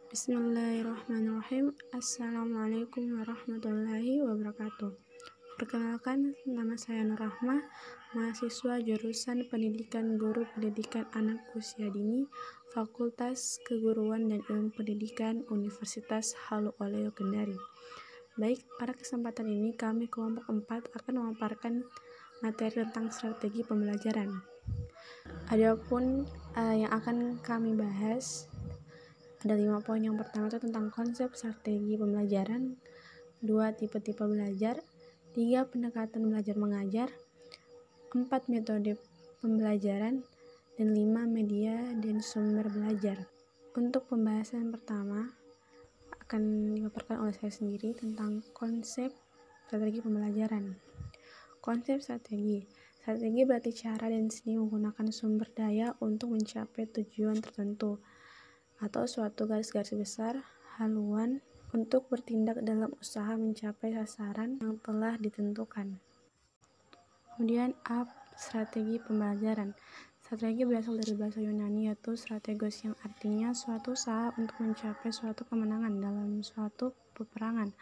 Bismillahirrahmanirrahim. Assalamualaikum warahmatullahi wabarakatuh. Perkenalkan, nama saya Nur Rahmah, mahasiswa jurusan Pendidikan Guru Pendidikan Anak Usia Dini, Fakultas Keguruan dan Ilmu Pendidikan Universitas Halu Oleo Kendari. Baik, pada kesempatan ini kami kelompok 4 akan memaparkan materi tentang strategi pembelajaran. Adapun yang akan kami bahas ada 5 poin. Yang pertama itu tentang konsep strategi pembelajaran, 2 tipe-tipe belajar, 3 pendekatan belajar mengajar, 4 metode pembelajaran, dan 5 media dan sumber belajar. Untuk pembahasan pertama akan dipaparkan oleh saya sendiri tentang konsep strategi pembelajaran. Konsep strategi berarti cara dan seni menggunakan sumber daya untuk mencapai tujuan tertentu atau suatu garis-garis besar haluan untuk bertindak dalam usaha mencapai sasaran yang telah ditentukan. Kemudian strategi pembelajaran. Strategi berasal dari bahasa Yunani yaitu strategos yang artinya suatu usaha untuk mencapai suatu kemenangan dalam suatu peperangan.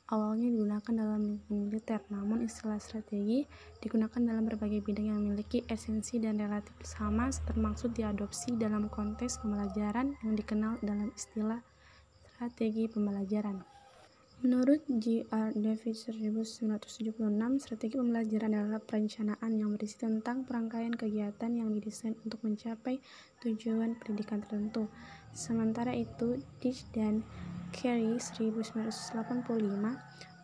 Awalnya digunakan dalam lingkungan militer, namun istilah strategi digunakan dalam berbagai bidang yang memiliki esensi dan relatif sama termasuk diadopsi dalam konteks pembelajaran yang dikenal dalam istilah strategi pembelajaran. Menurut J.R. Davis 1976, strategi pembelajaran adalah perencanaan yang berisi tentang perangkaian kegiatan yang didesain untuk mencapai tujuan pendidikan tertentu. Sementara itu, Disch dan Carey 1985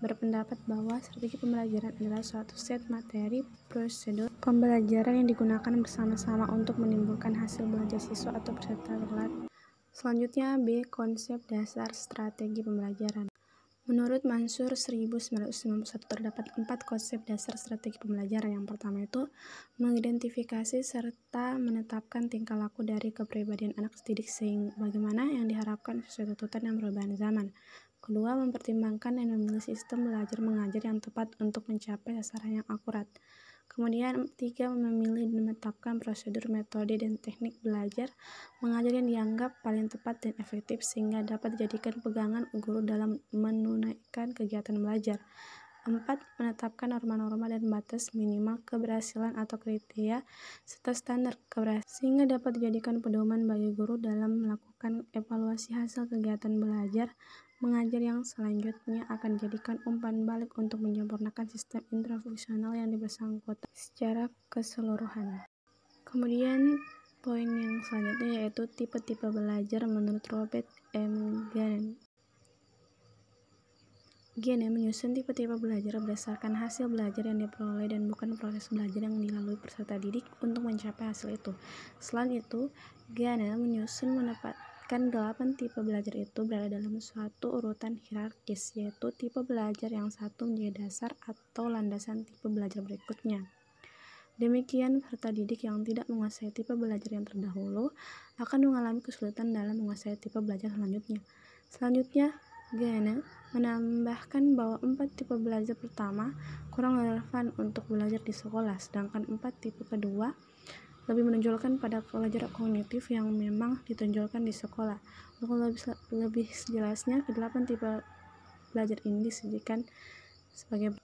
berpendapat bahwa strategi pembelajaran adalah suatu set materi prosedur pembelajaran yang digunakan bersama-sama untuk menimbulkan hasil belajar siswa atau peserta berlatih. Selanjutnya, B. Konsep dasar strategi pembelajaran. Menurut Mansur 1991 terdapat 4 konsep dasar strategi pembelajaran. Yang pertama itu mengidentifikasi serta menetapkan tingkah laku dari kepribadian anak didik bagaimana yang diharapkan sesuai tuntutan dan perubahan zaman. Kedua, mempertimbangkan dan memilih sistem belajar mengajar yang tepat untuk mencapai sasaran yang akurat. Kemudian 3. Memilih dan menetapkan prosedur, metode, dan teknik belajar mengajar yang dianggap paling tepat dan efektif sehingga dapat dijadikan pegangan guru dalam menunaikan kegiatan belajar. 4. Menetapkan norma-norma dan batas minimal keberhasilan atau kriteria serta standar keberhasilan sehingga dapat dijadikan pedoman bagi guru dalam melakukan evaluasi hasil kegiatan belajar mengajar yang selanjutnya akan dijadikan umpan balik untuk menyempurnakan sistem instruksional yang bersangkutan secara keseluruhan. Kemudian poin yang selanjutnya yaitu tipe-tipe belajar menurut Robert M. Gannon. Gannon menyusun tipe-tipe belajar berdasarkan hasil belajar yang diperoleh dan bukan proses belajar yang dilalui peserta didik untuk mencapai hasil itu. Selain itu, Gannon menempatkan 8 tipe belajar itu berada dalam suatu urutan hierarkis, yaitu tipe belajar yang satu menjadi dasar atau landasan tipe belajar berikutnya. Demikian, peserta didik yang tidak menguasai tipe belajar yang terdahulu akan mengalami kesulitan dalam menguasai tipe belajar selanjutnya. Selanjutnya, Gannon menambahkan bahwa 4 tipe belajar pertama kurang relevan untuk belajar di sekolah, sedangkan 4 tipe kedua lebih menonjolkan pada belajar kognitif yang memang ditonjolkan di sekolah. Untuk lebih jelasnya, ke-8 tipe belajar ini disajikan sebagai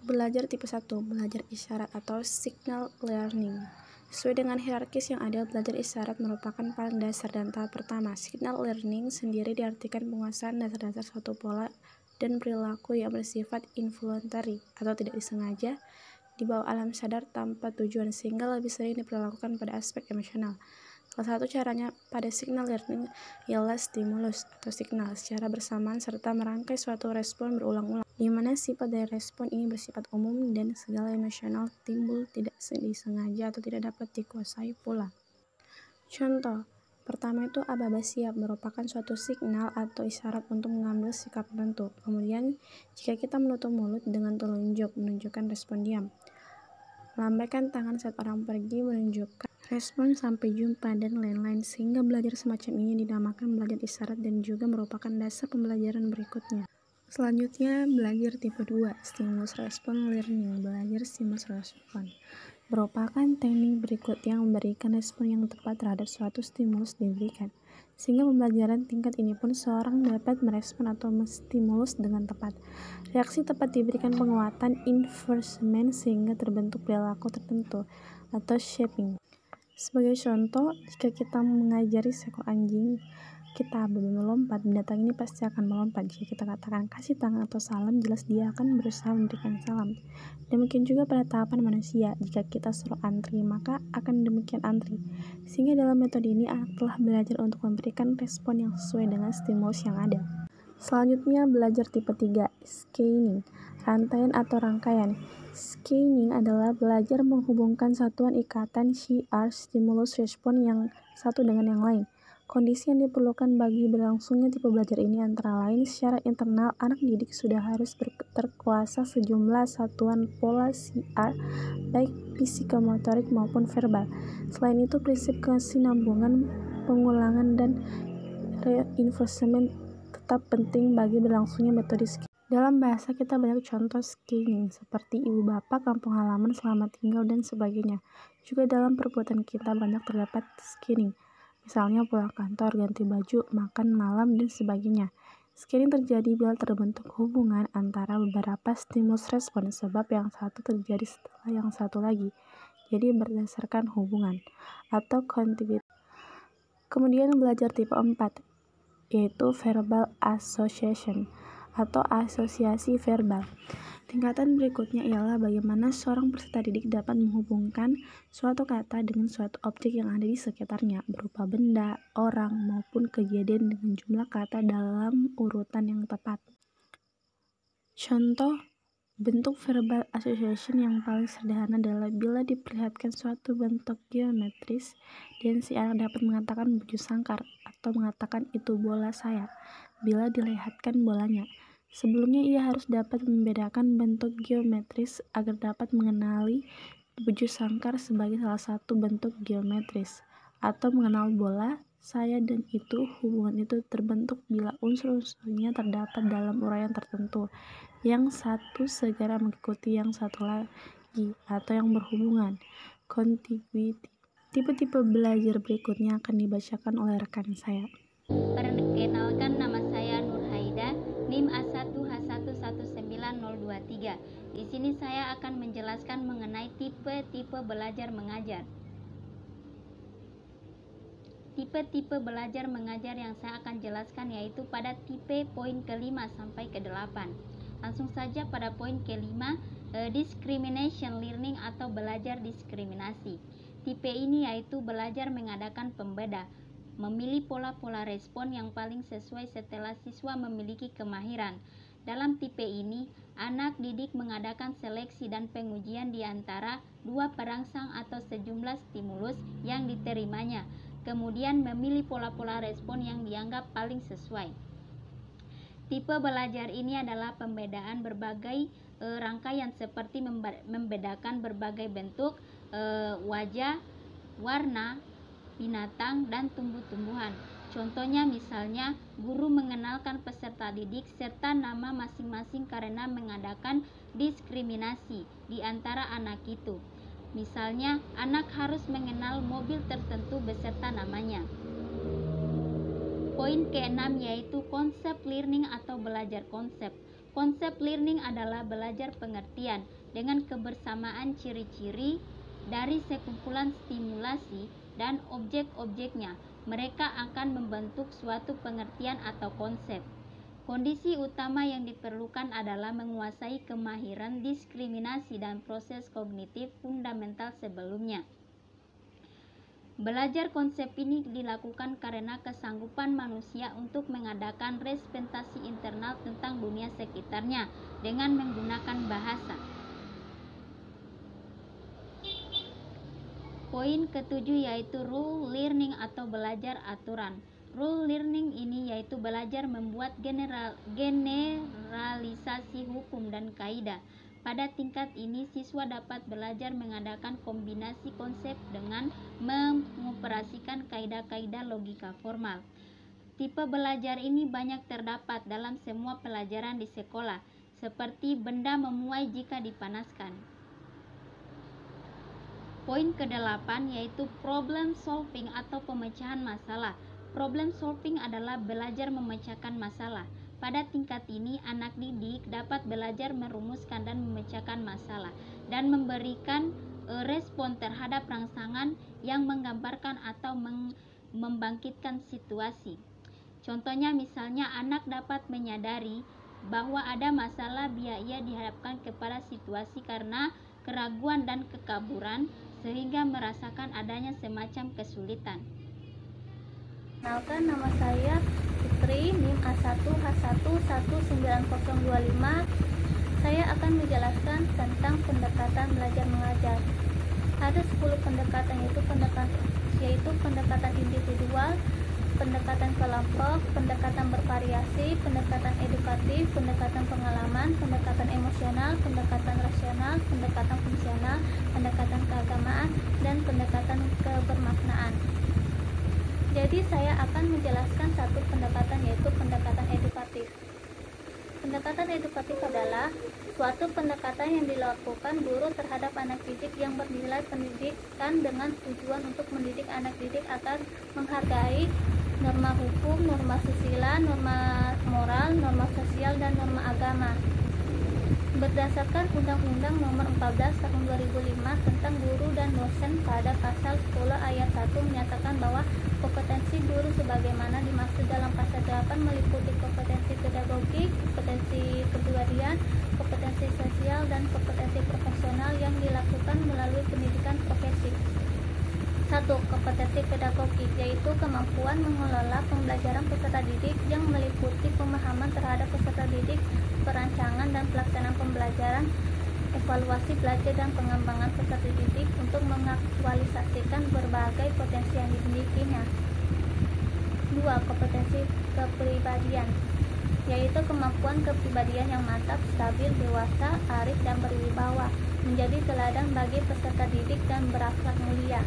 belajar tipe 1, belajar isyarat atau signal learning. Sesuai dengan hierarkis yang ada, belajar isyarat merupakan paling dasar dan tahap pertama. Signal learning sendiri diartikan penguasaan dasar-dasar suatu pola dan perilaku yang bersifat involuntary atau tidak disengaja di bawah alam sadar tanpa tujuan sehingga lebih sering diperlakukan pada aspek emosional. Salah satu caranya pada signal learning ialah stimulus atau signal secara bersamaan serta merangkai suatu respon berulang-ulang, di mana sifat dari respon ini bersifat umum dan segala emosional timbul tidak disengaja atau tidak dapat dikuasai pula. Contoh pertama itu aba-aba siap merupakan suatu signal atau isyarat untuk mengambil sikap tertentu. Kemudian jika kita menutup mulut dengan telunjuk menunjukkan respon diam. Melambaikan tangan saat orang pergi menunjukkan respon sampai jumpa dan lain-lain sehingga belajar semacam ini dinamakan belajar isyarat dan juga merupakan dasar pembelajaran berikutnya. Selanjutnya belajar tipe 2, stimulus respon learning. Belajar stimulus respon merupakan teknik berikut yang memberikan respon yang tepat terhadap suatu stimulus diberikan. sehingga pembelajaran tingkat ini pun seorang dapat merespon atau menstimulus dengan tepat. Reaksi tepat diberikan penguatan reinforcement sehingga terbentuk perilaku tertentu atau shaping. Sebagai contoh, jika kita mengajari seekor anjing kita melompat, binatang ini pasti akan melompat. Jika kita katakan kasih tangan atau salam, jelas dia akan berusaha memberikan salam. Demikian juga pada tahapan manusia, jika kita suruh antri, maka akan demikian antri. Sehingga dalam metode ini anak telah belajar untuk memberikan respon yang sesuai dengan stimulus yang ada. Selanjutnya, belajar tipe 3, scaling, rantaian atau rangkaian. Scaling adalah belajar menghubungkan satuan ikatan CR stimulus respon yang satu dengan yang lain. Kondisi yang diperlukan bagi berlangsungnya tipe belajar ini antara lain secara internal, anak didik sudah harus terkuasa sejumlah satuan pola CR, baik psikomotorik maupun verbal. Selain itu, prinsip kesinambungan, pengulangan, dan reinforcement tetap penting bagi berlangsungnya metode scaling. Dalam bahasa kita banyak contoh scaling seperti ibu bapak, kampung halaman, selamat tinggal, dan sebagainya. Juga dalam perbuatan kita banyak terdapat scaling. Misalnya pulang kantor, ganti baju, makan malam, dan sebagainya. Scaling terjadi bila terbentuk hubungan antara beberapa stimulus respon, sebab yang satu terjadi setelah yang satu lagi. Jadi berdasarkan hubungan atau contiguity. Kemudian belajar tipe 4, yaitu verbal association atau asosiasi verbal. Tingkatan berikutnya ialah bagaimana seorang peserta didik dapat menghubungkan suatu kata dengan suatu objek yang ada di sekitarnya, berupa benda, orang, maupun kejadian dengan jumlah kata dalam urutan yang tepat. Contoh bentuk verbal association yang paling sederhana adalah bila diperlihatkan suatu bentuk geometris dan si anak dapat mengatakan baju sangkar atau mengatakan itu bola saya bila dilihatkan bolanya. Sebelumnya ia harus dapat membedakan bentuk geometris agar dapat mengenali baju sangkar sebagai salah satu bentuk geometris, atau mengenal bola, saya, dan itu. Hubungan itu terbentuk bila unsur-unsurnya terdapat dalam uraian tertentu. Yang satu segera mengikuti yang satu lagi, atau yang berhubungan, contiguity. Tipe-tipe belajar berikutnya akan dibacakan oleh rekan saya. Perkenalkan, nama saya Nur Haida, NIM A1H119023. Di sini saya akan menjelaskan mengenai tipe-tipe belajar mengajar. Tipe-tipe belajar mengajar yang saya akan jelaskan yaitu pada tipe poin ke-5 sampai ke-8. Langsung saja pada poin ke-5, discrimination learning atau belajar diskriminasi. Tipe ini yaitu belajar mengadakan pembeda, memilih pola-pola respon yang paling sesuai setelah siswa memiliki kemahiran. Dalam tipe ini, anak didik mengadakan seleksi dan pengujian di antara dua perangsang atau sejumlah stimulus yang diterimanya, kemudian memilih pola-pola respon yang dianggap paling sesuai. Tipe belajar ini adalah pembedaan berbagai rangkaian seperti membedakan berbagai bentuk, wajah, warna, binatang, dan tumbuh-tumbuhan. Contohnya misalnya, guru mengenalkan peserta didik serta nama masing-masing karena mengadakan diskriminasi di antara anak itu. Misalnya, anak harus mengenal mobil tertentu beserta namanya. Poin ke-6 yaitu konsep learning atau belajar konsep. Konsep learning adalah belajar pengertian dengan kebersamaan ciri-ciri dari sekumpulan stimulasi dan objek-objeknya. Mereka akan membentuk suatu pengertian atau konsep. Kondisi utama yang diperlukan adalah menguasai kemahiran diskriminasi dan proses kognitif fundamental sebelumnya. Belajar konsep ini dilakukan karena kesanggupan manusia untuk mengadakan representasi internal tentang dunia sekitarnya dengan menggunakan bahasa. Poin ke-7 yaitu rule learning atau belajar aturan. Rule learning ini yaitu belajar membuat generalisasi hukum dan kaidah. Pada tingkat ini, siswa dapat belajar mengadakan kombinasi konsep dengan mengoperasikan kaidah-kaidah logika formal. Tipe belajar ini banyak terdapat dalam semua pelajaran di sekolah, seperti benda memuai jika dipanaskan. Poin ke-8 yaitu problem solving atau pemecahan masalah. Problem solving adalah belajar memecahkan masalah. Pada tingkat ini, anak didik dapat belajar merumuskan dan memecahkan masalah dan memberikan respon terhadap rangsangan yang menggambarkan atau membangkitkan situasi. Contohnya misalnya anak dapat menyadari bahwa ada masalah bila ia dihadapkan kepada situasi karena keraguan dan kekaburan sehingga merasakan adanya semacam kesulitan. Perkenalkan, nama saya Putri, NIM A1H1190025. Saya akan menjelaskan tentang pendekatan belajar mengajar. Ada 10 pendekatan, yaitu pendekatan individual, pendekatan kelompok, pendekatan bervariasi, pendekatan edukatif, pendekatan pengalaman, pendekatan emosional, pendekatan rasional, pendekatan fungsional, pendekatan keagamaan, dan pendekatan kebermaknaan. Jadi saya akan menjelaskan satu pendekatan, yaitu pendekatan edukatif. Pendekatan edukatif adalah suatu pendekatan yang dilakukan guru terhadap anak didik yang bernilai pendidikan dengan tujuan untuk mendidik anak didik agar menghargai norma hukum, norma susila, norma moral, norma sosial, dan norma agama. Berdasarkan Undang-Undang Nomor 14 Tahun 2005 tentang guru dan dosen, pada pasal 10 ayat 1 menyatakan bahwa kompetensi guru sebagaimana dimaksud dalam pasal 8 meliputi kompetensi pedagogi, kompetensi kepribadian, kompetensi sosial, dan kompetensi profesional yang dilakukan melalui pendidikan profesi. 1. Kompetensi pedagogi, yaitu kemampuan mengelola pembelajaran peserta didik yang meliputi pemahaman terhadap peserta didik, perancangan dan pelaksanaan pembelajaran, evaluasi belajar dan pengembangan peserta didik untuk mengaktualisasikan berbagai potensi yang dimilikinya. 2. Kompetensi kepribadian, yaitu kemampuan kepribadian yang mantap, stabil, dewasa, arif, dan berwibawa, menjadi teladan bagi peserta didik dan berakhlak mulia.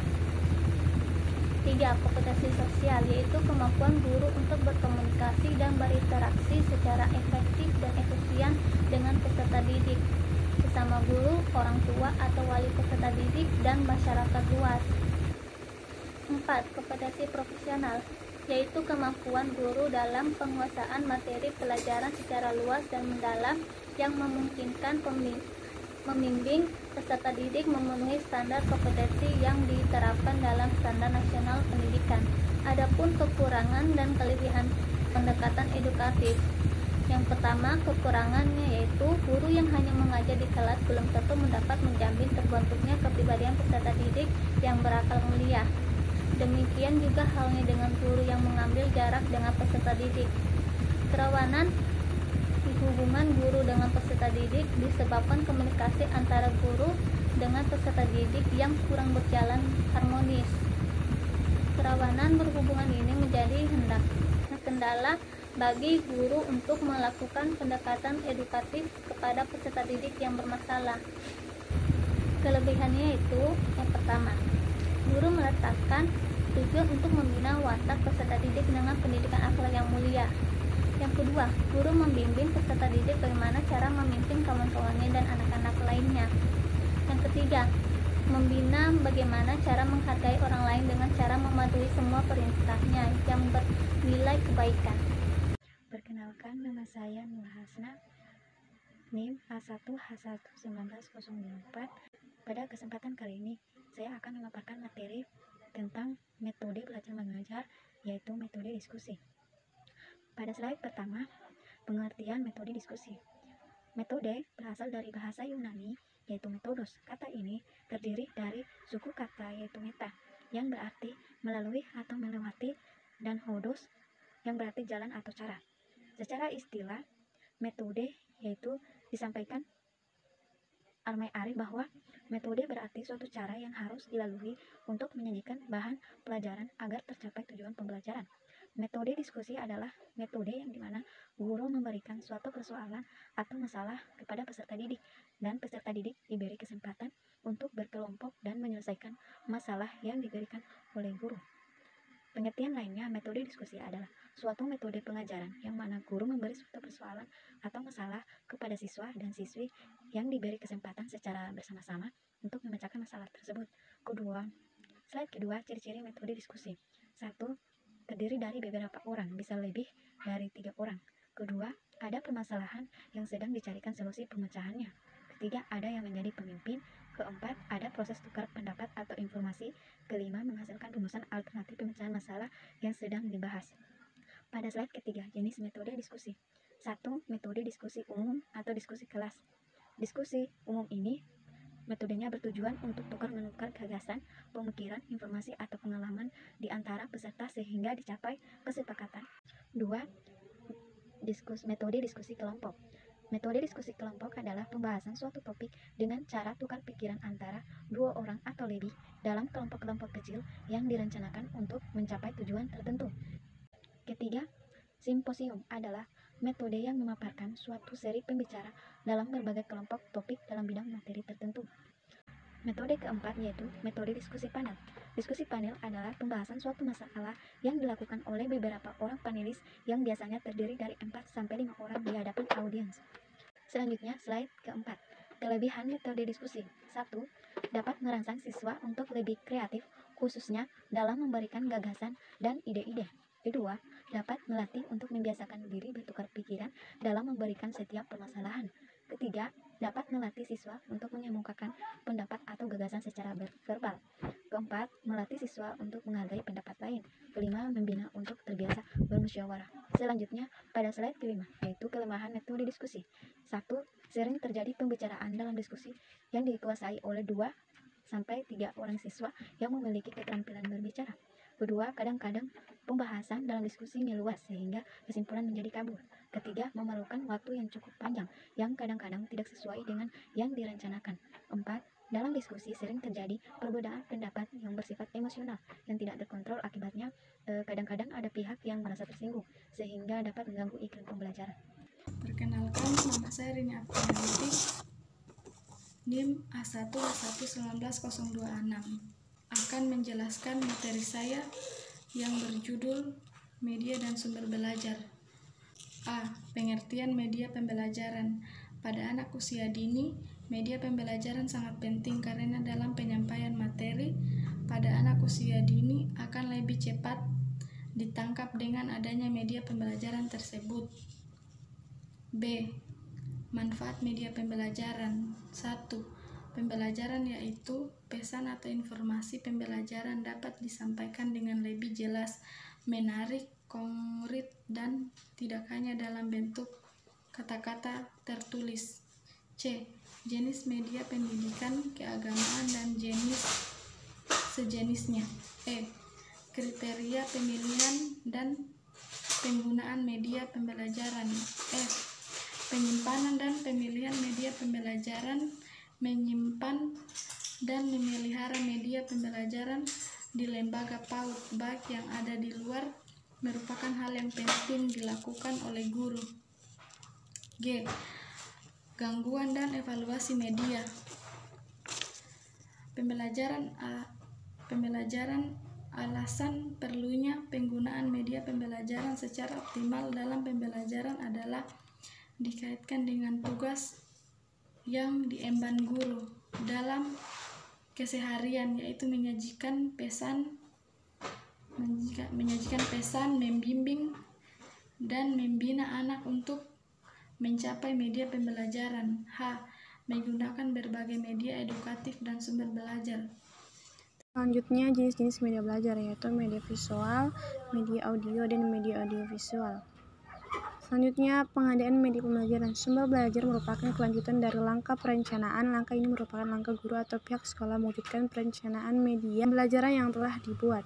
3. Kompetensi sosial, yaitu kemampuan guru untuk berkomunikasi dan berinteraksi secara efektif dan efisien dengan peserta didik, sesama guru, orang tua atau wali peserta didik, dan masyarakat luas. 4. Kompetensi profesional, yaitu kemampuan guru dalam penguasaan materi pelajaran secara luas dan mendalam yang memungkinkan membimbing peserta didik memenuhi standar kompetensi yang diterapkan dalam Standar Nasional Pendidikan. Adapun kekurangan dan kelebihan pendekatan edukatif. Yang pertama, kekurangannya yaitu guru yang hanya mengajar di kelas belum tentu mendapat menjamin terbentuknya kepribadian peserta didik yang berakal mulia. Demikian juga halnya dengan guru yang mengambil jarak dengan peserta didik. Kerawanan hubungan guru dengan peserta didik disebabkan komunikasi antara guru dengan peserta didik yang kurang berjalan harmonis. Kerawanan berhubungan ini menjadi kendala bagi guru untuk melakukan pendekatan edukatif kepada peserta didik yang bermasalah. Kelebihannya itu, yang pertama, guru meletakkan tujuan untuk membina watak peserta didik dengan pendidikan akhlak yang mulia. Yang kedua, guru membimbing peserta didik bagaimana cara memimpin kawan-kawannya dan anak-anak lainnya. Yang ketiga, membina bagaimana cara menghargai orang lain dengan cara mematuhi semua perintahnya yang bernilai kebaikan. Perkenalkan, nama saya Nur Hasna, NIM A1H11904. Pada kesempatan kali ini, saya akan memaparkan materi tentang metode belajar mengajar, yaitu metode diskusi. Pada slide pertama, pengertian metode diskusi. Metode berasal dari bahasa Yunani, yaitu metodos. Kata ini terdiri dari suku kata yaitu meta, yang berarti melalui atau melewati, dan hodos, yang berarti jalan atau cara. Secara istilah, metode yaitu disampaikan Almay Arif bahwa metode berarti suatu cara yang harus dilalui untuk menyajikan bahan pelajaran agar tercapai tujuan pembelajaran. Metode diskusi adalah metode yang dimana guru memberikan suatu persoalan atau masalah kepada peserta didik, dan peserta didik diberi kesempatan untuk berkelompok dan menyelesaikan masalah yang diberikan oleh guru. Pengertian lainnya, metode diskusi adalah suatu metode pengajaran yang mana guru memberi suatu persoalan atau masalah kepada siswa dan siswi yang diberi kesempatan secara bersama-sama untuk memecahkan masalah tersebut. Slide kedua, ciri-ciri metode diskusi. 1. terdiri dari beberapa orang, bisa lebih dari 3 orang. Kedua, ada permasalahan yang sedang dicarikan solusi pemecahannya. Ketiga, ada yang menjadi pemimpin. Keempat, ada proses tukar pendapat atau informasi. Kelima, menghasilkan rumusan alternatif pemecahan masalah yang sedang dibahas. Pada slide ketiga, jenis metode diskusi. 1. Metode diskusi umum atau diskusi kelas. Diskusi umum ini metodenya bertujuan untuk tukar-menukar gagasan, pemikiran, informasi, atau pengalaman di antara peserta sehingga dicapai kesepakatan. 2. Metode diskusi kelompok. Metode diskusi kelompok adalah pembahasan suatu topik dengan cara tukar pikiran antara 2 orang atau lebih dalam kelompok-kelompok kecil yang direncanakan untuk mencapai tujuan tertentu. Ketiga, simposium adalah metode yang memaparkan suatu seri pembicara dalam berbagai kelompok topik dalam bidang materi tertentu. Metode keempat yaitu metode diskusi panel. Diskusi panel adalah pembahasan suatu masalah yang dilakukan oleh beberapa orang panelis yang biasanya terdiri dari 4-5 orang di hadapan audiens. Selanjutnya, slide keempat. Kelebihan metode diskusi. 1. Dapat merangsang siswa untuk lebih kreatif, khususnya dalam memberikan gagasan dan ide-ide. Kedua, dapat melatih untuk membiasakan diri bertukar pikiran dalam memberikan setiap permasalahan. Ketiga, dapat melatih siswa untuk mengemukakan pendapat atau gagasan secara verbal. Keempat, melatih siswa untuk menghargai pendapat lain. Kelima, membina untuk terbiasa bermusyawarah. Selanjutnya, pada slide kelima, yaitu kelemahan metode diskusi. 1. Sering terjadi pembicaraan dalam diskusi yang dikuasai oleh 2-3 orang siswa yang memiliki keterampilan berbicara. Kedua, kadang-kadang pembahasan dalam diskusi meluas sehingga kesimpulan menjadi kabur. Ketiga, memerlukan waktu yang cukup panjang yang kadang-kadang tidak sesuai dengan yang direncanakan. 4. Dalam diskusi sering terjadi perbedaan pendapat yang bersifat emosional yang tidak terkontrol, akibatnya kadang-kadang ada pihak yang merasa tersinggung sehingga dapat mengganggu iklim pembelajaran. Perkenalkan, nama saya Rini Aptianti, NIM A1A11902A6. Akan menjelaskan materi saya yang berjudul Media dan Sumber Belajar. A. Pengertian media pembelajaran. Pada anak usia dini, media pembelajaran sangat penting karena dalam penyampaian materi pada anak usia dini akan lebih cepat ditangkap dengan adanya media pembelajaran tersebut. B. Manfaat media pembelajaran. 1. Pembelajaran yaitu pesan atau informasi pembelajaran dapat disampaikan dengan lebih jelas, menarik, konkret, dan tidak hanya dalam bentuk kata-kata tertulis. C. Jenis media pendidikan, keagamaan, dan jenis sejenisnya. E. Kriteria pemilihan dan penggunaan media pembelajaran. F. Penyimpanan dan pemilihan media pembelajaran. Menyimpan dan memelihara media pembelajaran di lembaga PAUD baik yang ada di luar merupakan hal yang penting dilakukan oleh guru. G. Gangguan dan evaluasi media. Pembelajaran alasan perlunya penggunaan media pembelajaran secara optimal dalam pembelajaran adalah dikaitkan dengan tugas yang diemban guru dalam keseharian, yaitu menyajikan pesan, membimbing dan membina anak untuk mencapai media pembelajaran. H. Menggunakan berbagai media edukatif dan sumber belajar. Selanjutnya, jenis-jenis media belajar yaitu media visual, media audio, dan media audiovisual. Selanjutnya, pengadaan media pembelajaran. Sumber belajar merupakan kelanjutan dari langkah perencanaan. Langkah ini merupakan langkah guru atau pihak sekolah mewujudkan perencanaan media pembelajaran yang telah dibuat.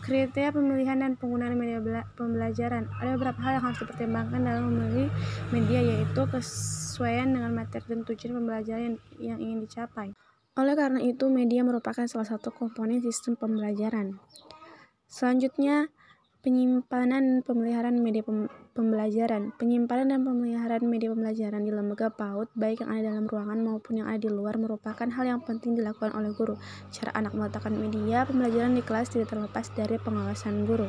Kriteria pemilihan dan penggunaan media pembelajaran. Ada beberapa hal yang harus dipertimbangkan dalam memilih media, yaitu kesesuaian dengan materi dan tujuan pembelajaran yang ingin dicapai. Oleh karena itu, media merupakan salah satu komponen sistem pembelajaran. Selanjutnya, penyimpanan dan pemeliharaan media pembelajaran. Penyimpanan dan pemeliharaan media pembelajaran di lembaga PAUD, baik yang ada dalam ruangan maupun yang ada di luar, merupakan hal yang penting dilakukan oleh guru. Cara anak meletakkan media pembelajaran di kelas tidak terlepas dari pengawasan guru.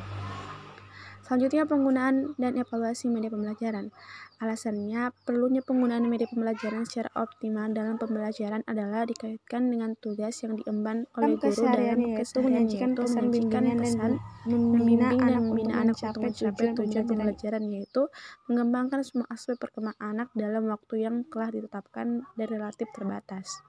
Selanjutnya, penggunaan dan evaluasi media pembelajaran. Alasannya, perlunya penggunaan media pembelajaran secara optimal dalam pembelajaran adalah dikaitkan dengan tugas yang diemban oleh guru dalam keseharian, yaitu menyajikan pesan, membimbing dan membina anak untuk mencapai tujuan pembelajaran, yaitu mengembangkan semua aspek perkembangan anak dalam waktu yang telah ditetapkan dan relatif terbatas.